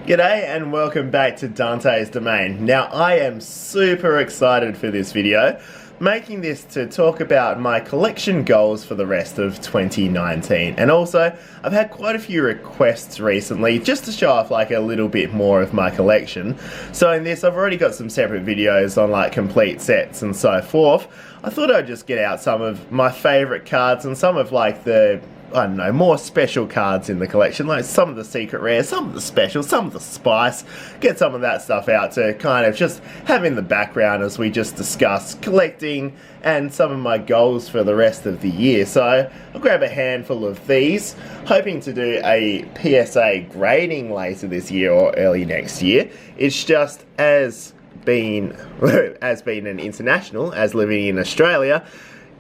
G'day and welcome back to Dante's Domain. Now I am super excited for this video, making this to talk about my collection goals for the rest of 2019. And also, I've had quite a few requests recently just to show off like a little bit more of my collection. So in this, I've already got some separate videos on like complete sets and so forth. I thought I'd just get out some of my favourite cards and some of like the, I don't know, more special cards in the collection, like some of the secret rares, some of the specials, some of the spice, get some of that stuff out to kind of just have in the background as we just discuss collecting and some of my goals for the rest of the year. So I'll grab a handful of these, hoping to do a PSA grading later this year or early next year. It's just as being an international, as living in Australia,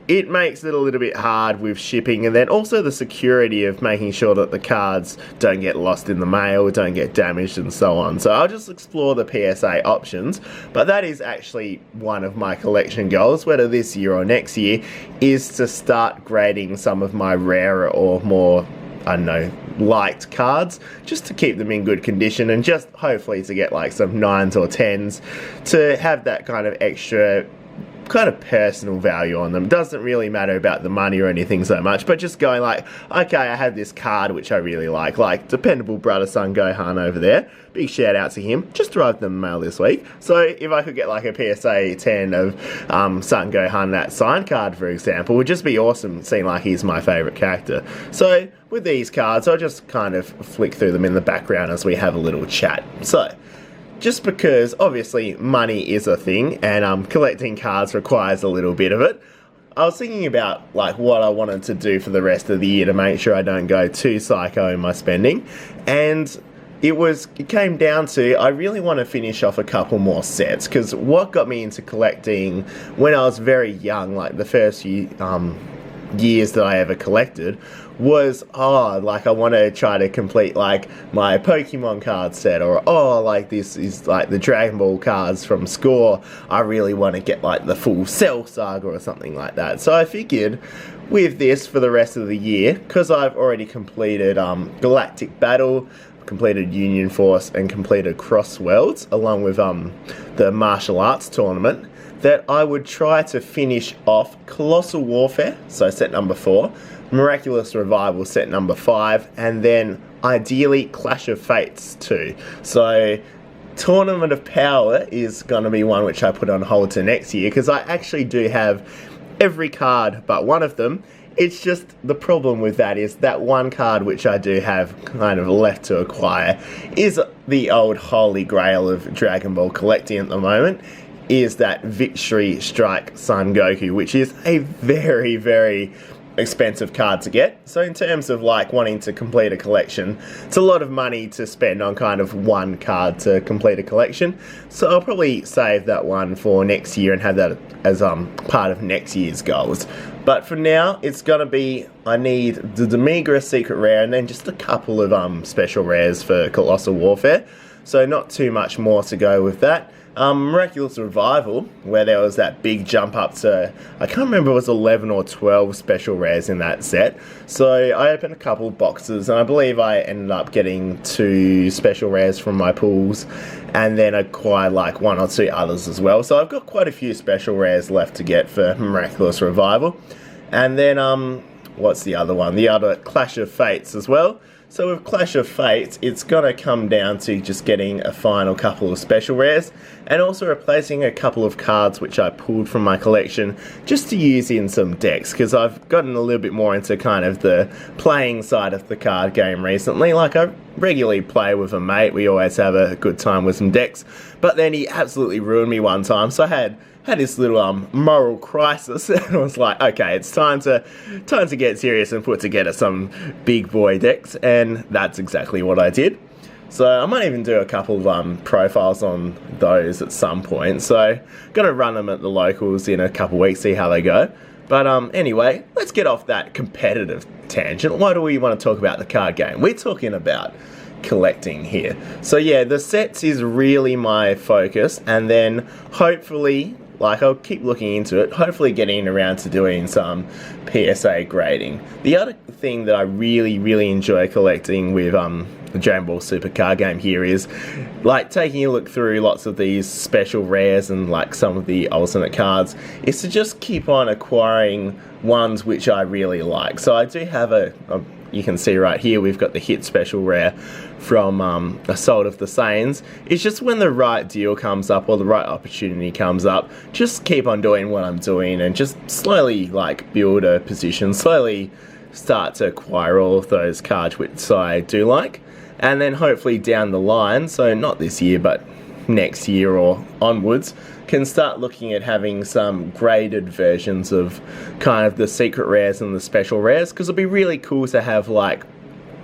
it makes it a little bit hard with shipping, and then also the security of making sure that the cards don't get lost in the mail, don't get damaged and so on. So I'll just explore the PSA options, but that is actually one of my collection goals, whether this year or next year, is to start grading some of my rarer or more, I don't know, liked cards, just to keep them in good condition and just hopefully to get like some 9s or 10s to have that kind of extra kind of personal value on them. Doesn't really matter about the money or anything so much, but just going like, okay, I have this card which I really like Dependable Brother Son Gohan over there. Big shout out to him. Just arrived in the mail this week. So if I could get like a PSA 10 of Son Gohan, that signed card for example, would just be awesome, seeing like he's my favourite character. So with these cards, I'll just kind of flick through them in the background as we have a little chat. So just because obviously money is a thing and collecting cards requires a little bit of it, I was thinking about like what I wanted to do for the rest of the year to make sure I don't go too psycho in my spending, and it came down to I really want to finish off a couple more sets, because what got me into collecting when I was very young, like the first few years that I ever collected, was like I want to try to complete like my Pokemon card set, or like this is like the Dragon Ball cards from Score, I really want to get like the full Cell Saga or something like that. So I figured with this for the rest of the year, because I've already completed Galactic Battle, completed Union Force and completed Cross Worlds along with the martial arts tournament, that I would try to finish off Colossal Warfare, so set number 4, Miraculous Revival set number 5, and then ideally Clash of Fates 2. So Tournament of Power is going to be one which I put on hold to next year, because I actually do have every card but one of them. It's just the problem with that is that one card which I do have kind of left to acquire is the old holy grail of Dragon Ball collecting at the moment, is that Victory Strike Son Goku, which is a very, very expensive card to get. So in terms of like wanting to complete a collection, it's a lot of money to spend on kind of one card to complete a collection. So I'll probably save that one for next year and have that as part of next year's goals. But for now, it's gonna be, I need the Demigra Secret Rare and then just a couple of special rares for Colossal Warfare. So not too much more to go with that. Miraculous Revival, where there was that big jump up to, I can't remember if it was 11 or 12 special rares in that set. So I opened a couple of boxes and I believe I ended up getting 2 special rares from my pools, and then acquired like 1 or 2 others as well. So I've got quite a few special rares left to get for Miraculous Revival. And then what's the other one? The other Clash of Fates as well. So with Clash of Fates, it's going to come down to just getting a final couple of special rares and also replacing a couple of cards which I pulled from my collection just to use in some decks, because I've gotten a little bit more into kind of the playing side of the card game recently. Like I regularly play with a mate, we always have a good time with some decks, but then he absolutely ruined me one time, so I had this little moral crisis and I was like, okay, it's time to get serious and put together some big boy decks, and that's exactly what I did. So I might even do a couple of profiles on those at some point. So gonna run them at the locals in a couple weeks, see how they go. But anyway, let's get off that competitive tangent. Why do we want to talk about the card game? We're talking about collecting here. So yeah, the sets is really my focus, and then hopefully, like, I'll keep looking into it, hopefully getting around to doing some PSA grading. The other thing that I really enjoy collecting with the Dragon Ball Super card game here is like taking a look through lots of these special rares and like some of the alternate cards is to just keep on acquiring ones which I really like. So I do have you can see right here we've got the hit special rare from Assault of the Saiyans. It's just when the right deal comes up or the right opportunity comes up, just keep on doing what I'm doing and just slowly like build a position, slowly start to acquire all of those cards which I do like, and then hopefully down the line, so not this year but next year or onwards, can start looking at having some graded versions of kind of the secret rares and the special rares, because it'll be really cool to have like,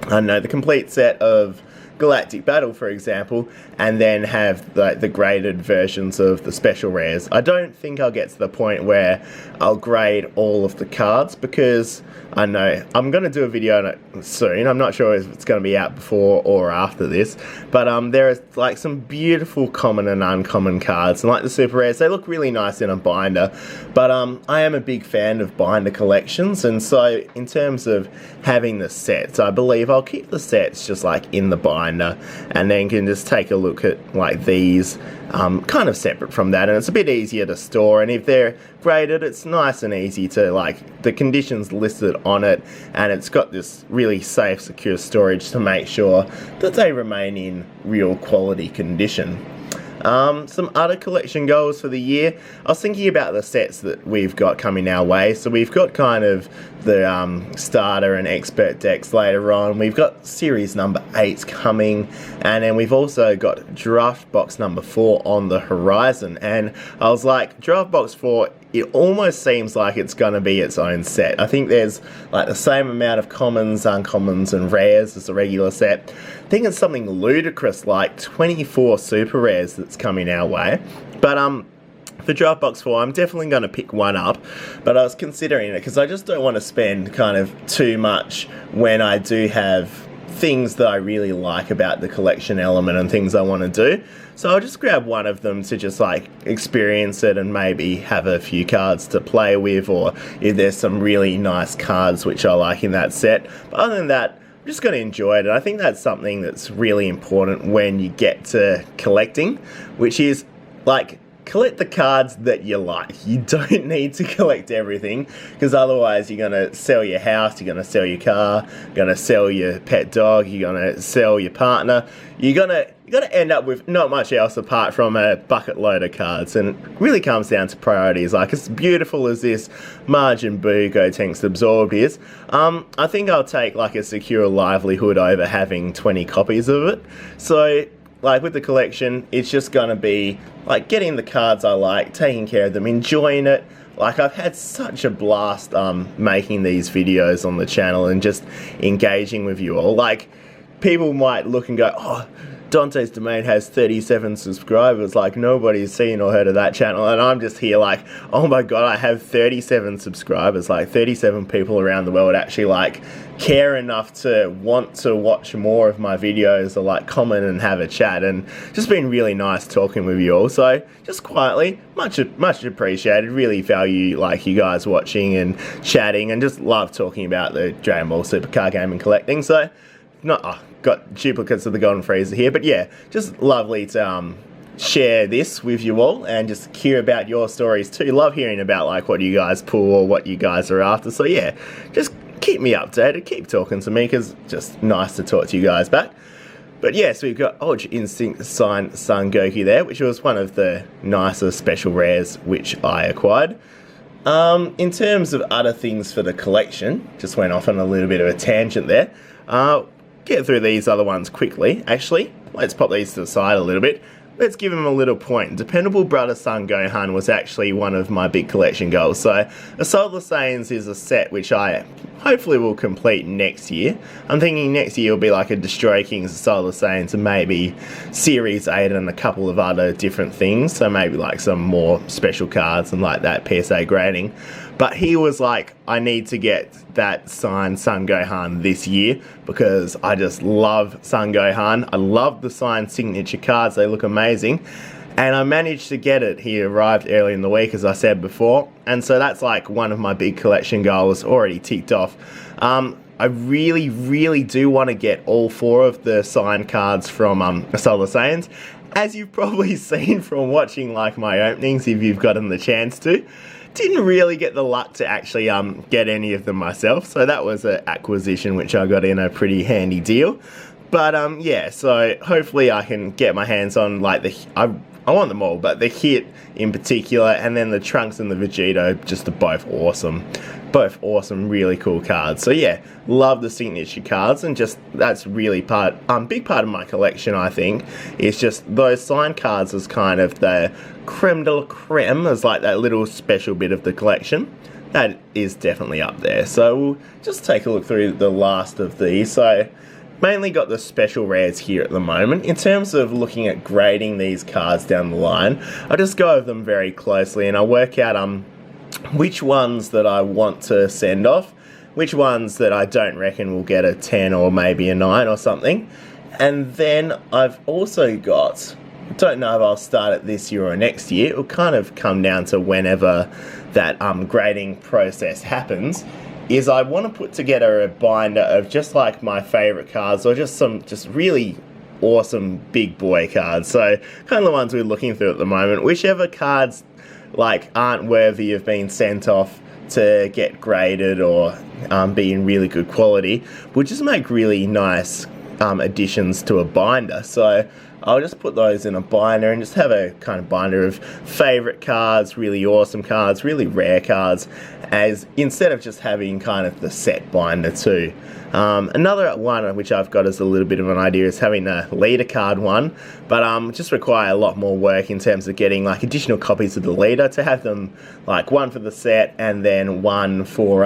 I don't know, the complete set of Galactic Battle, for example, and then have the graded versions of the special rares. I don't think I'll get to the point where I'll grade all of the cards, because I know I'm going to do a video on it soon. I'm not sure if it's going to be out before or after this, but there are like some beautiful common and uncommon cards, and like the super rares, they look really nice in a binder, but I am a big fan of binder collections, and so in terms of having the sets, I believe I'll keep the sets just like in the binder, and then can just take a look at like these kind of separate from that, and it's a bit easier to store, and if they're graded, it's nice and easy to like the conditions listed on it, and it's got this really safe, secure storage to make sure that they remain in real quality condition. Some other collection goals for the year. I was thinking about the sets that we've got coming our way. So we've got kind of the starter and expert decks later on. We've got series number 8 coming, and then we've also got draft box number 4 on the horizon. And I was like, draft box 4, it almost seems like it's going to be its own set. I think there's like the same amount of commons, uncommons and rares as the regular set. I think it's something ludicrous like 24 super rares that's coming our way. But for draft box 4, I'm definitely going to pick one up, but I was considering it because I just don't want to spend kind of too much when I do have things that I really like about the collection element and things I want to do. So I'll just grab one of them to just like experience it and maybe have a few cards to play with, or if there's some really nice cards which I like in that set. But other than that, I'm just going to enjoy it, and I think that's something that's really important when you get to collecting, which is like, collect the cards that you like. You don't need to collect everything, because otherwise you're going to sell your house, you're going to sell your car, you're going to sell your pet dog, you're going to sell your partner. You're going to end up with not much else apart from a bucket load of cards, and it really comes down to priorities. Like, as beautiful as this Margin Boo Gotenks Absorbed is, I think I'll take like a secure livelihood over having 20 copies of it. So like with the collection, it's just going to be like getting the cards I like, taking care of them, enjoying it. Like, I've had such a blast making these videos on the channel and just engaging with you all. Like, people might look and go, oh, Dante's Domain has 37 subscribers, like nobody's seen or heard of that channel, and I'm just here like, oh my god, I have 37 subscribers, like 37 people around the world actually like care enough to want to watch more of my videos or like comment and have a chat, and just been really nice talking with you all. So just quietly, much appreciated, really value like you guys watching and chatting, and just love talking about the Dragon Ball Super card game and collecting. So got duplicates of the Golden Freezer here, but yeah, just lovely to share this with you all and just hear about your stories too. Love hearing about like what you guys pull or what you guys are after. So yeah, just keep me updated, keep talking to me, because it's just nice to talk to you guys back. But yeah, so we've got Ultra Instinct signed Son Goku there, which was one of the nicer special rares which I acquired. In terms of other things for the collection, just went off on a little bit of a tangent there. Get through these other ones quickly. Actually, let's pop these to the side a little bit. Let's give him a little point. Dependable Brother Son Gohan was actually one of my big collection goals. So Assault of the Saiyans is a set which I hopefully will complete next year. I'm thinking next year will be like a Destroy Kings, Assault of the Saiyans, and maybe Series 8 and a couple of other different things. So maybe like some more special cards and like that PSA grading. But he was like, I need to get that signed Son Gohan this year, because I just love Son Gohan. I love the signed signature cards. They look amazing. And I managed to get it. He arrived early in the week, as I said before. And so that's like one of my big collection goals already ticked off. I really do want to get all 4 of the signed cards from Solar Saiyans. As you've probably seen from watching like my openings, if you've gotten the chance to, didn't really get the luck to actually get any of them myself. So that was an acquisition which I got in a pretty handy deal. But yeah, so hopefully I can get my hands on like I want them all, but the Hit in particular, and then the Trunks and the Vegito, just are both awesome. Both awesome, really cool cards. So yeah, love the signature cards, and just that's really big part of my collection, I think, is just those signed cards as kind of the creme de la creme, as like that little special bit of the collection. That is definitely up there. So we'll just take a look through the last of these. So mainly got the special rares here at the moment. In terms of looking at grading these cards down the line, I just go over them very closely and I work out which ones that I want to send off, which ones that I don't reckon will get a 10 or maybe a 9 or something. And then I've also got, I don't know if I'll start it this year or next year, it'll kind of come down to whenever that grading process happens, is I want to put together a binder of just like my favourite cards, or just some really awesome big boy cards. So kind of the ones we're looking through at the moment. Whichever cards like aren't worthy of being sent off to get graded or be in really good quality, will just make really nice additions to a binder. So I'll just put those in a binder and just have a kind of binder of favourite cards, really awesome cards, really rare cards, as instead of just having kind of the set binder too. Another one which I've got as a little bit of an idea is having a leader card one, but just require a lot more work in terms of getting like additional copies of the leader, to have them like one for the set and then one for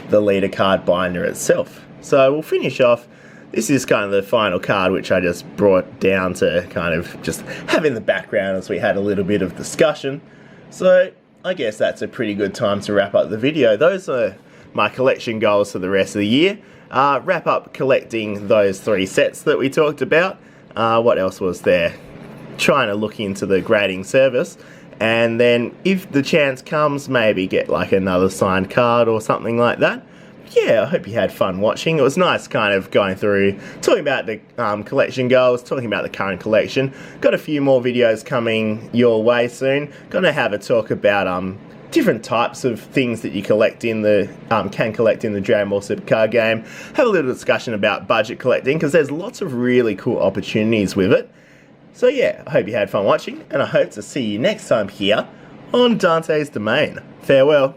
the leader card binder itself. So we'll finish off. This is kind of the final card which I just brought down to kind of just have in the background as we had a little bit of discussion. So I guess that's a pretty good time to wrap up the video. Those are my collection goals for the rest of the year. Wrap up collecting those 3 sets that we talked about. What else was there? Trying to look into the grading service. And then if the chance comes, maybe get like another signed card or something like that. Yeah, I hope you had fun watching. It was nice kind of going through, talking about the collection goals, talking about the current collection. Got a few more videos coming your way soon. Gonna have a talk about different types of things that you collect in the can collect in the Dragon Ball Super card game. Have a little discussion about budget collecting, because there's lots of really cool opportunities with it. So yeah, I hope you had fun watching, and I hope to see you next time here on Dante's Domain. Farewell.